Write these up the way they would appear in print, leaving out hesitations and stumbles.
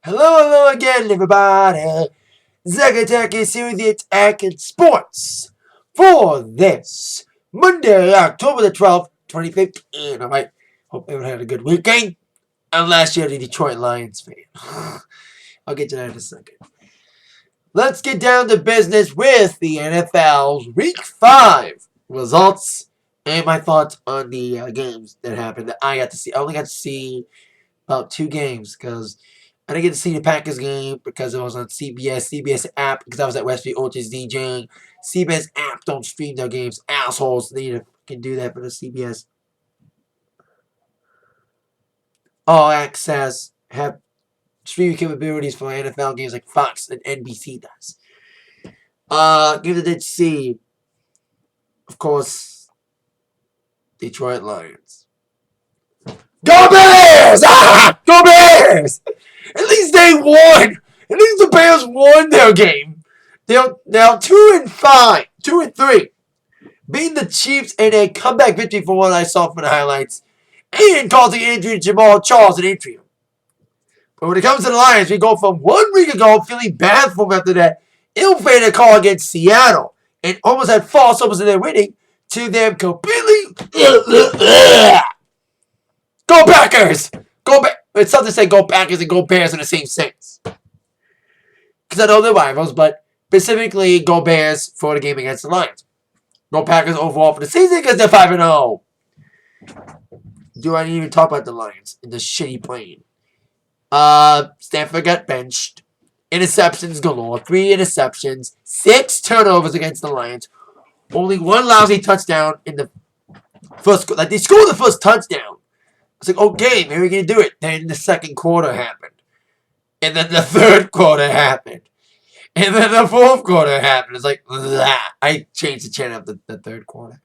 Hello again, everybody. Zach Attack is here with the Attack Sportz for this Monday, October the 12th, 2015. Alright, hope everyone had a good weekend. Unless you're the Detroit Lions fan. I'll get to that in a second. Let's get down to business with the NFL's Week 5 results and my thoughts on the games that happened that I got to see. I only got to see about 2 games because I didn't get to see the Packers game because it was on CBS app because I was at Westfield Orchards DJing. CBS app don't stream their games, assholes. They need to do that for the CBS All Access have streaming capabilities for NFL games like Fox and NBC does. Games I did see, of course, Detroit Lions. Go Bears! Ah! Go Bears! At least they won. At least the Bears won their game. They're now 2-5, 2-3, beating the Chiefs in a comeback victory from what I saw from the highlights, and causing injury to Jamal Charles and Atrium. But when it comes to the Lions, we go from 1 week ago feeling bad for them after that ill-fated call against Seattle and almost had false hopes in their winning to them completely go Packers! Go back. It's something to say go Packers and go Bears in the same sense. Because I know they're rivals, but specifically go Bears for the game against the Lions. Go Packers overall for the season because they're 5-0. Do I even talk about the Lions in the shitty plane? Stanford got benched. Interceptions galore. 3 interceptions. 6 turnovers against the Lions. Only 1 lousy touchdown in the first. Like they scored the first touchdown. It's like, okay, maybe we can do it. Then the second quarter happened. And then the third quarter happened. And then the fourth quarter happened. It's like, blah. I changed the channel of the third quarter.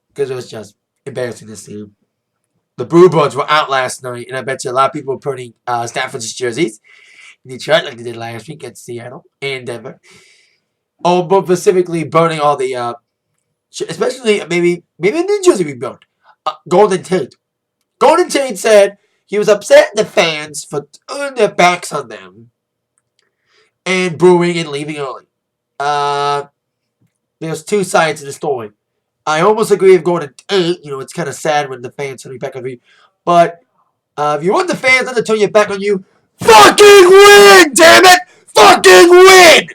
Because it was just embarrassing to see. The Bluebirds were out last night. And I bet you a lot of people were putting Stafford's jerseys in Detroit like they did last week at Seattle and Denver. Oh, but specifically burning all the, especially maybe in New Jersey we burned. Golden Tate. Golden Tate said he was upset at the fans for turning their backs on them and booing and leaving early. There's 2 sides to the story. I almost agree with Golden Tate. You know, it's kind of sad when the fans turn their back on you. But if you want the fans to turn your back on you, fucking win, damn it! Fucking win!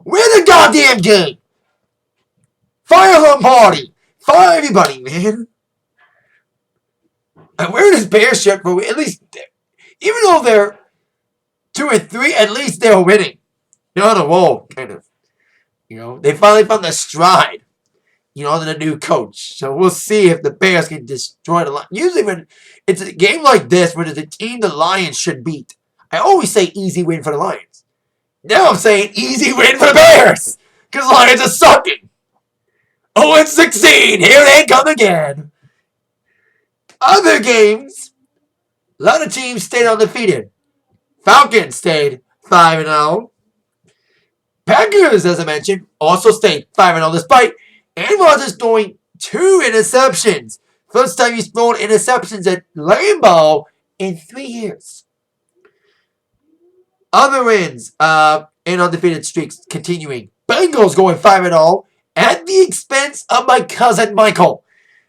Win the goddamn game! Fire home party! Fire everybody, man! I'm wearing this Bears shirt, but at least, even though they're 2-3, at least they're winning. They're on a roll, kind of. You know, they finally found their stride. You know, under the new coach. So we'll see if the Bears can destroy the Lions. Usually when it's a game like this, where there's a team the Lions should beat, I always say easy win for the Lions. Now I'm saying easy win for the Bears. Because the Lions are sucking. 0-16. Here they come again. Other games, a lot of teams stayed undefeated. Falcons stayed 5-0. Packers, as I mentioned, also stayed 5-0 despite Aaron Rodgers throwing 2 interceptions. First time he's thrown interceptions at Lambeau in 3 years. Other wins and undefeated streaks continuing. Bengals going 5-0 at the expense of my cousin Michael,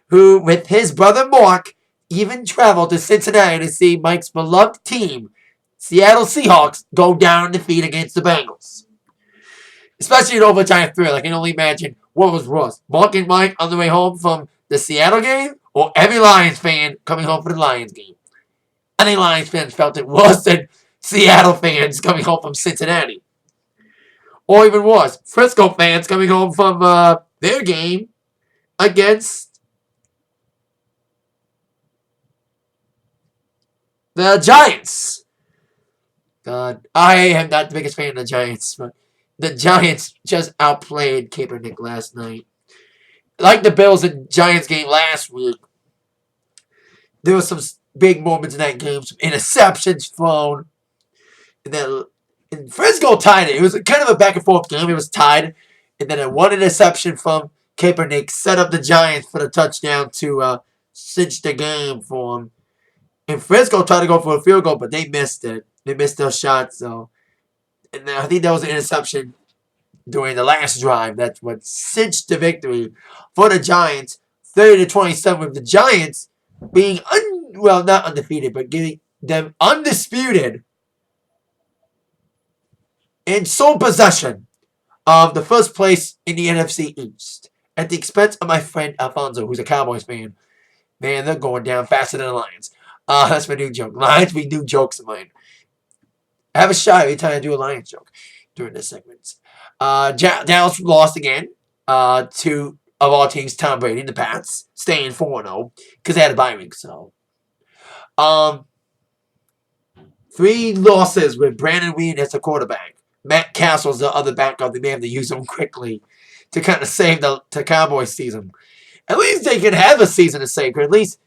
who, with his brother Mark, even traveled to Cincinnati to see Mike's beloved team, Seattle Seahawks, go down in defeat against the Bengals. Especially in overtime thrill. I can only imagine what was worse. Mark and Mike on the way home from the Seattle game, or every Lions fan coming home for the Lions game. I think Lions fans felt it worse than Seattle fans coming home from Cincinnati. Or even worse, Frisco fans coming home from their game against the Giants. God, I am not the biggest fan of the Giants, but the Giants just outplayed Kaepernick last night. Like the Bills and Giants game last week, there were some big moments in that game. Some interceptions thrown. And then Frisco tied it. It was kind of a back and forth game. It was tied. And then a 1 interception from Kaepernick set up the Giants for the touchdown to cinch the game for him. And Frisco tried to go for a field goal, but they missed it. They missed those shots, so. And I think that was an interception during the last drive. That's what cinched the victory for the Giants, 30-27, with the Giants being not undefeated, but giving them undisputed in sole possession of the first place in the NFC East at the expense of my friend Alfonso, who's a Cowboys fan. Man, they're going down faster than the Lions. That's my new joke. Lions, we do jokes of mine. I have a shot every time I do a Lions joke during this segment. Dallas lost again to, of all teams, Tom Brady, the Pats, staying 4-0 because they had a bye week. So, 3 losses with Brandon Weed as the quarterback. Matt Castle's the other backup. They may have to use him quickly to kind of save the Cowboys season. At least they can have a season to save, because at least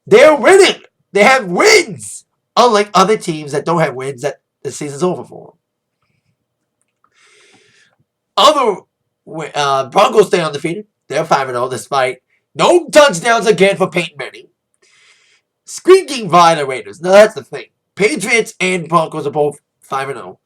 they're winning. They have wins. Unlike other teams that don't have wins, that the season's over for them. Broncos stay undefeated. They're 5-0 despite no touchdowns again for Peyton Manning. Squeaking by the Raiders. Now that's the thing. Patriots and Broncos are both 5-0.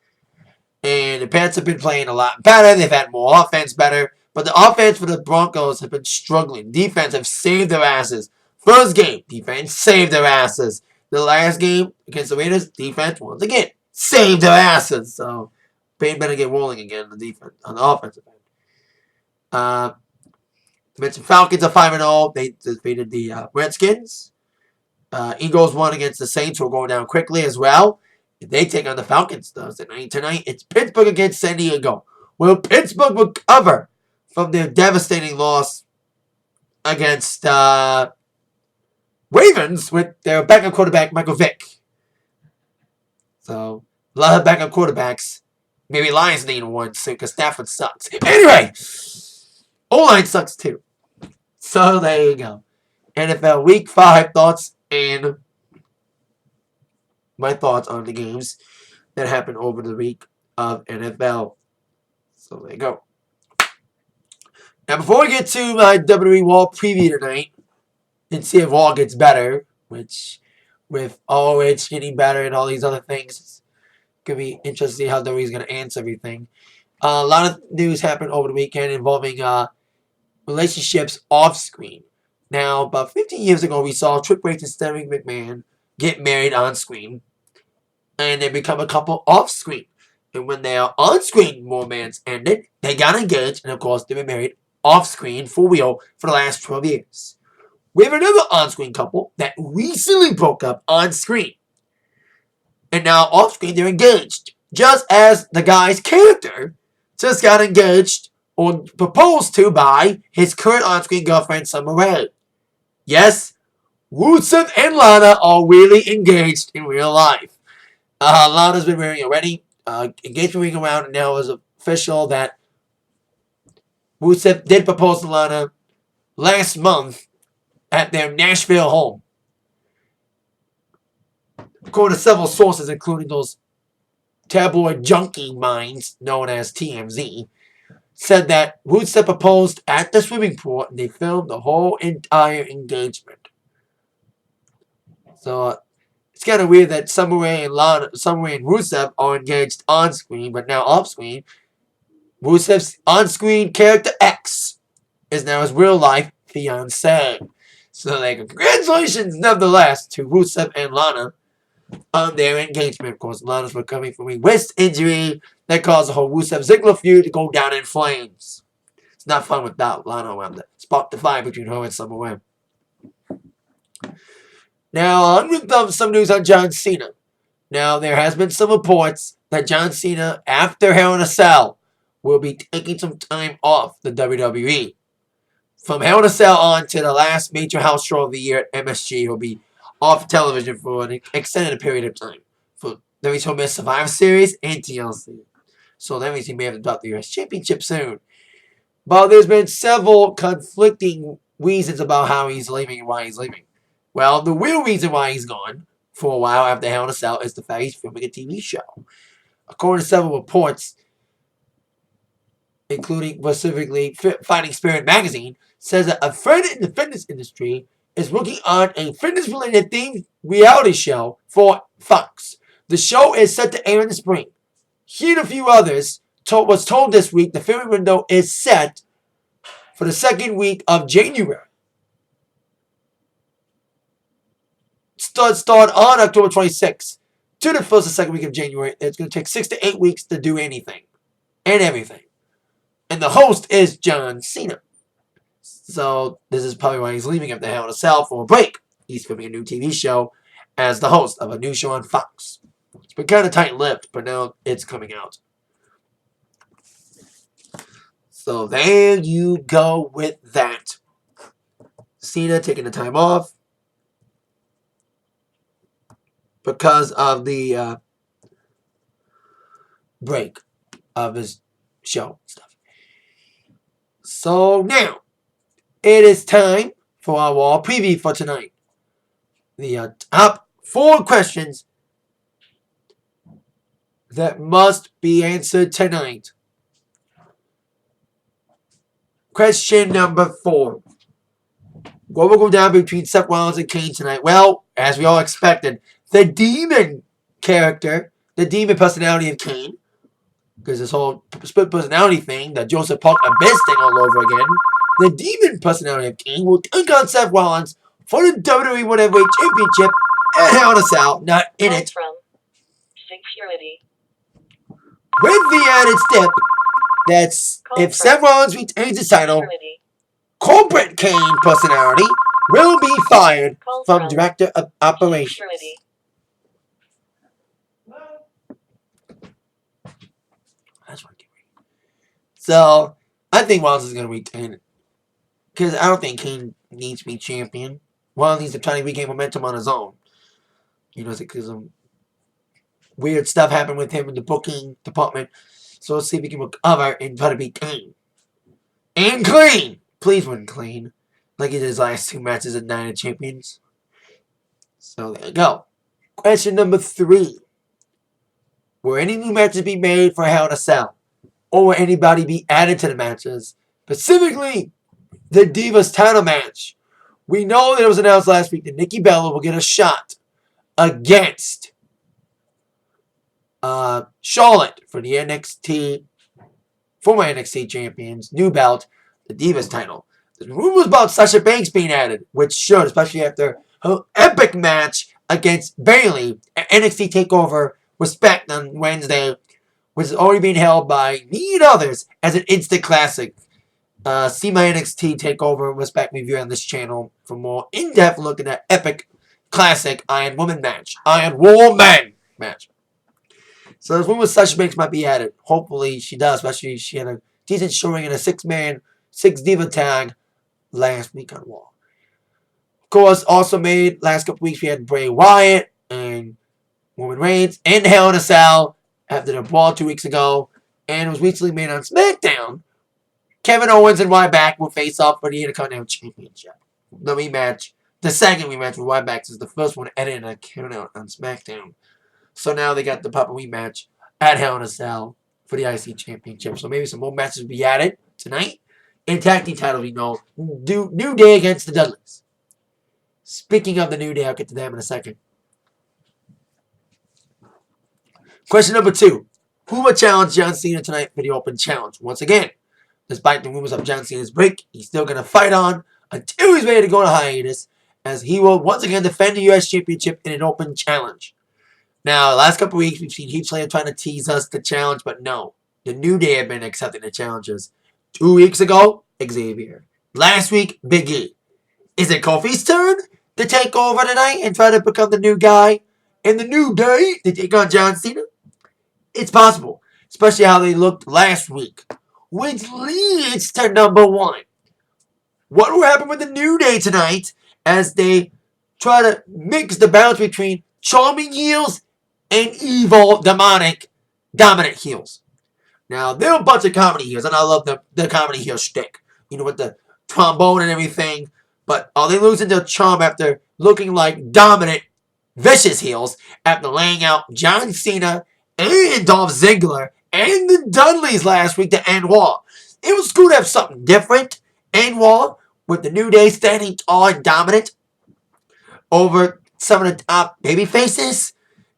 And the Pats have been playing a lot better. They've had more offense better. But the offense for the Broncos have been struggling. Defense have saved their asses. First game, defense saved their asses. The last game against the Raiders, defense once again saved their asses. So Payne better get rolling again on the offensive end. Mentioned Falcons are 5-0. They defeated the Redskins. Eagles won against the Saints, who are going down quickly as well. They take on the Falcons Thursday night. Tonight, it's Pittsburgh against San Diego. Will Pittsburgh recover from their devastating loss against Ravens with their backup quarterback, Michael Vick? So, a lot of backup quarterbacks. Maybe Lions need one soon because Stafford sucks. Anyway, O-line sucks too. So, there you go. NFL Week 5 thoughts and my thoughts on the games that happened over the week of NFL. So there you go. Now before we get to my WWE Raw preview tonight and see if Raw gets better, which with ROH getting better and all these other things, it's going to be interesting to see how WWE is going to answer everything. A lot of news happened over the weekend involving relationships off screen. Now, about 15 years ago, we saw Triple H and Stephanie McMahon get married on screen, and they become a couple off screen. And when their on screen romance ended, they got engaged, and of course, they were married off screen for real for the last 12 years. We have another on screen couple that recently broke up on screen, and now off screen they're engaged, just as the guy's character just got engaged or proposed to by his current on screen girlfriend, Summer Rae. Yes, Rusev and Lana are really engaged in real life. Lana's been wearing already. Engagement ring around, and now it was official that Rusev did propose to Lana last month at their Nashville home. According to several sources, including those tabloid junkie minds known as TMZ, said that Rusev proposed at the swimming pool, and they filmed the whole entire engagement. So it's kind of weird that Summer Rae and Rusev are engaged on screen, but now off screen, Rusev's on screen character X is now his real life fiance. So congratulations nonetheless to Rusev and Lana on their engagement. Of course, Lana's recovering from a wrist injury that caused the whole Rusev-Ziggler feud to go down in flames. It's not fun without Lana around to spark the fire between her and Summer Rae. Now, on with some news on John Cena. Now, there has been some reports that John Cena, after Hell in a Cell, will be taking some time off the WWE. From Hell in a Cell on to the last major house show of the year at MSG, he'll be off television for an extended period of time. That means he'll miss Survivor Series and TLC. So that means he may have to drop the U.S. Championship soon. But there's been several conflicting reasons about how he's leaving and why he's leaving. Well, the real reason why he's gone for a while after Hell in a Cell is the fact he's filming a TV show. According to several reports, including specifically Fighting Spirit magazine, says that a friend in the fitness industry is working on a fitness-related themed reality show for Fox. The show is set to air in the spring. He and a few others was told this week the filming window is set for the second week of January. Start on October 26th to the first and second week of January. It's going to take 6 to 8 weeks to do anything and everything. And the host is John Cena. So this is probably why he's leaving after Hell in a Cell for a break. He's filming a new TV show as the host of a new show on Fox. It's been kind of tight-lipped, but now it's coming out. So there you go with that. Cena taking the time off because of the break of his show stuff. So now, it is time for our Raw preview for tonight. The top 4 questions that must be answered tonight. Question number 4. What will go down between Seth Rollins and Kane tonight? Well, as we all expected, the demon character, the demon personality of Kane, because this whole split personality thing, the Joseph Park Abyss thing all over again, the demon personality of Kane will take on Seth Rollins for the WWE Heavyweight Championship at Hell in a Cell, not in it. From security. With the added step that's if Seth Rollins retains the title, corporate Kane personality will be fired from Director of Operations. Security. So, I think Rollins is going to retain it. Because I don't think Kane needs to be champion. Rollins needs to try to regain momentum on his own. You know, because weird stuff happened with him in the booking department. So let's see if he can recover and try to beat Kane. And clean! Please win clean. Like he did his last 2 matches at Night of Champions. So there you go. Question number 3. Will any new matches be made for Hell in a Cell? Or will anybody be added to the matches? Specifically, the Divas title match. We know that it was announced last week that Nikki Bella will get a shot against Charlotte for the former NXT champions, new belt, the Divas title. There's rumors about Sasha Banks being added, which should, especially after her epic match against Bayley at NXT TakeOver Respect on Wednesday, which is already being held by me and others as an instant classic. See my NXT TakeOver Respect review on this channel for more in-depth look at that epic classic Iron Woman match. Iron Woman match. So there's rumors Sasha Banks might be added. Hopefully she does, especially she had a decent showing in a 6-man, 6-diva tag last week on Raw. Of course, also made last couple weeks we had Bray Wyatt and Roman Reigns in Hell in a Cell after the brawl 2 weeks ago, and it was recently made on SmackDown. Kevin Owens and Ryback will face off for the Intercontinental Championship. The rematch, the second rematch with Ryback is the first one edited and carried out on SmackDown. So now they got the proper rematch at Hell in a Cell for the IC Championship. So maybe some more matches will be added tonight. And tag team titles, we know, New Day against the Dudleys. Speaking of the New Day, I'll get to them in a second. Question number 2. Who will challenge John Cena tonight for the Open Challenge? Once again, despite the rumors of John Cena's break, he's still going to fight on until he's ready to go to hiatus, as he will once again defend the U.S. Championship in an Open Challenge. Now, the last couple of weeks, we've seen Heath Slater trying to tease us the challenge, but no. The New Day have been accepting the challenges. 2 weeks ago, Xavier. Last week, Big E. Is it Kofi's turn to take over tonight and try to become the new guy in the New Day to take on John Cena? It's possible, especially how they looked last week. Which leads to number 1. What will happen with the New Day tonight as they try to mix the balance between charming heels and evil, demonic, dominant heels? Now, they're a bunch of comedy heels, and I love the comedy heel shtick. You know, with the trombone and everything. But are they losing their charm after looking like dominant, vicious heels after laying out John Cena and Dolph Ziggler and the Dudleys last week to end Raw? It was cool to have something different in Raw with the New Day standing tall and dominant over some of the top baby faces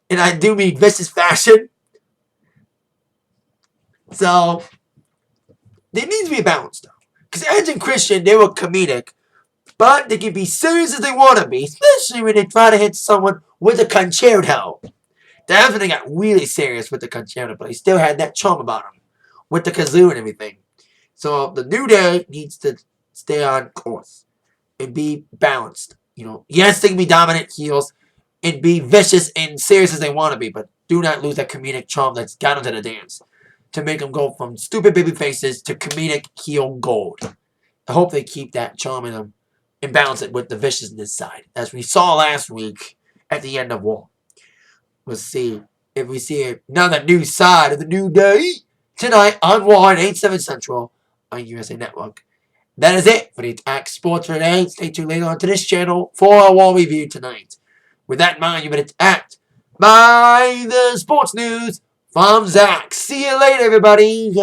And I do mean vicious fashion. So, there needs to be a balance, though. Because Edge and Christian, they were comedic. But they can be serious as they want to be. Especially when they try to hit someone with a concerto. That's when they got really serious with the concerto. But he still had that charm about him. With the kazoo and everything. So, the New Day needs to stay on course. And be balanced. Yes, they can be dominant heels. And be vicious and serious as they want to be. But do not lose that comedic charm that's got them to the dance. To make them go from stupid baby faces to comedic heel gold. I hope they keep that charm in them and balance it with the viciousness side. As we saw last week at the end of Raw. We'll see if we see another new side of the New Day tonight on Raw at 8/7 Central on USA Network. That is it for the Atak Sportz today. Stay tuned later on to this channel for our Raw review tonight. With that in mind, you've been attacked by the sports news from Zach. See you later, everybody.